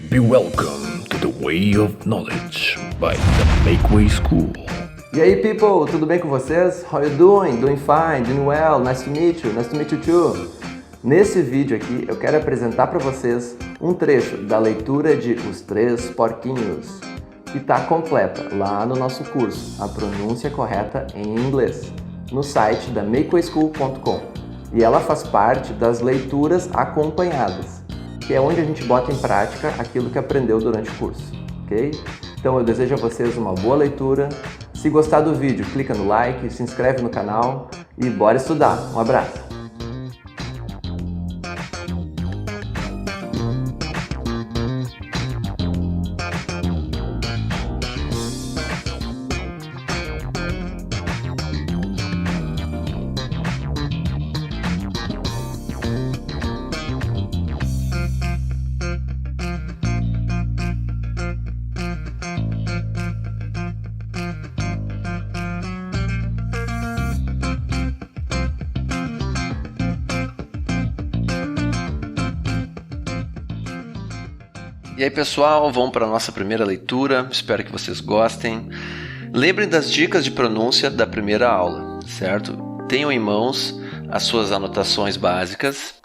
Be welcome to the way of knowledge by the Makeway School. E aí, people, tudo bem com vocês? How you doing? Doing fine, doing well, nice to meet you, nice to meet you too. Nesse vídeo aqui, eu quero apresentar para vocês um trecho da leitura de Os Três Porquinhos, que está completa lá no nosso curso, a Pronúncia Correta em Inglês, no site da makewayschool.com. E ela faz parte das Leituras Acompanhadas, que é onde a gente bota em prática aquilo que aprendeu durante o curso, ok? Então eu desejo a vocês uma boa leitura. Se gostar do vídeo, clica no like, se inscreve no canal e bora estudar. Um abraço! E aí, pessoal, vamos para a nossa primeira leitura. Espero que vocês gostem. Lembrem das dicas de pronúncia da primeira aula, certo? Tenham em mãos as suas anotações básicas.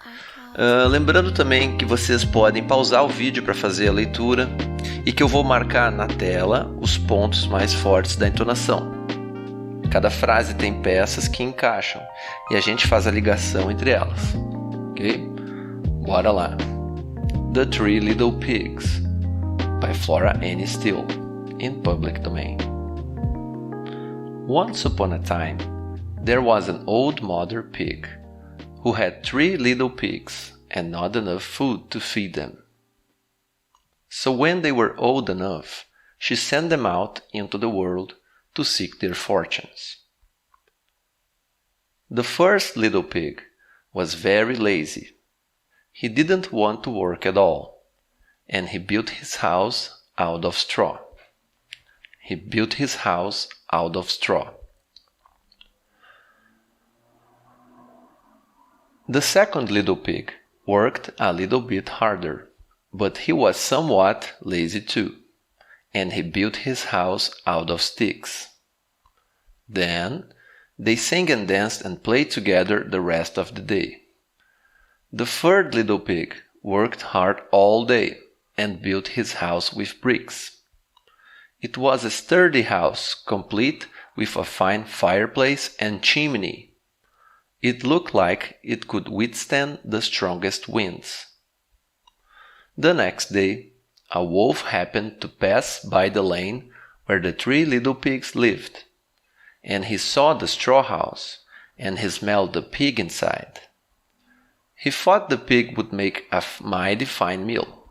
Lembrando também que vocês podem pausar o vídeo para fazer a leitura e que eu vou marcar na tela os pontos mais fortes da entonação. Cada frase tem peças que encaixam e a gente faz a ligação entre elas, ok? Bora lá! The Three Little Pigs, by Flora Annie Steele, in public domain. Once upon a time, there was an old mother pig who had 3 little pigs and not enough food to feed them. So when they were old enough, she sent them out into the world to seek their fortunes. The first little pig was very lazy. He didn't want to work at all, and he built his house out of straw. The second little pig worked a little bit harder, but he was somewhat lazy too, and he built his house out of sticks. Then they sang and danced and played together the rest of the day. The third little pig worked hard all day and built his house with bricks. It was a sturdy house, complete with a fine fireplace and chimney. It looked like it could withstand the strongest winds. The next day, a wolf happened to pass by the lane where the 3 little pigs lived, and he saw the straw house, and he smelled the pig inside. He thought the pig would make a mighty fine meal.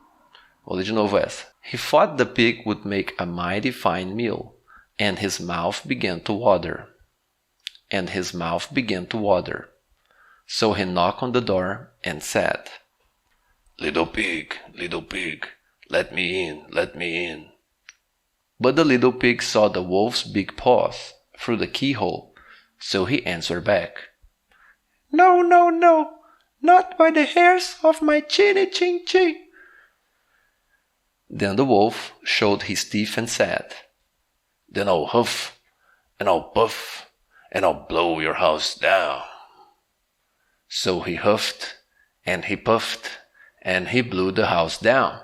Vou ler de novo essa. He thought the pig would make a mighty fine meal, and his mouth began to water. So he knocked on the door and said, little pig, let me in, let me in. But the little pig saw the wolf's big paws through the keyhole, so he answered back, no, no, no. Not by the hairs of my chinny chin chin. Then the wolf showed his teeth and said, then I'll huff, and I'll puff, and I'll blow your house down. So he huffed, and he puffed, and he blew the house down.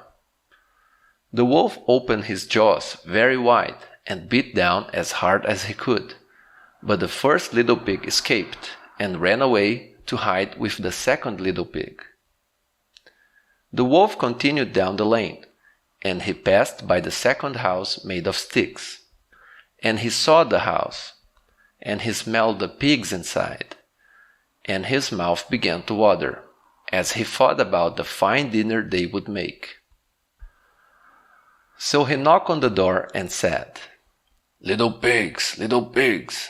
The wolf opened his jaws very wide and beat down as hard as he could, but the first little pig escaped and ran away to hide with the second little pig. The wolf continued down the lane, and he passed by the second house made of sticks. And he saw the house, and he smelled the pigs inside, and his mouth began to water, as he thought about the fine dinner they would make. So he knocked on the door and said, little pigs,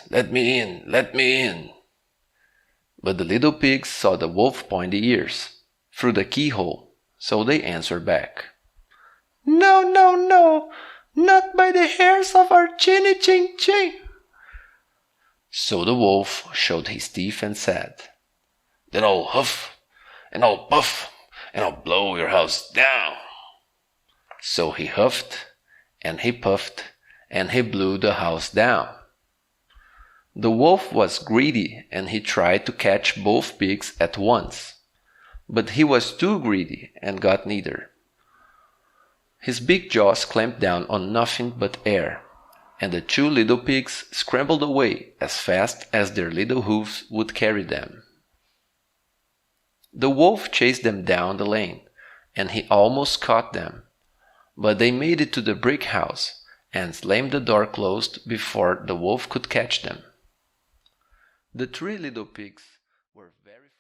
let me in, let me in. But the little pigs saw the wolf's pointy ears through the keyhole, so they answered back, no, no, no, not by the hairs of our chinny chin chin. So the wolf showed his teeth and said, then I'll huff, and I'll puff, and I'll blow your house down. So he huffed, and he puffed, and he blew the house down. The wolf was greedy, and he tried to catch both pigs at once. But he was too greedy and got neither. His big jaws clamped down on nothing but air, and the two little pigs scrambled away as fast as their little hooves would carry them. The wolf chased them down the lane, and he almost caught them. But they made it to the brick house and slammed the door closed before the wolf could catch them. The three little pigs were very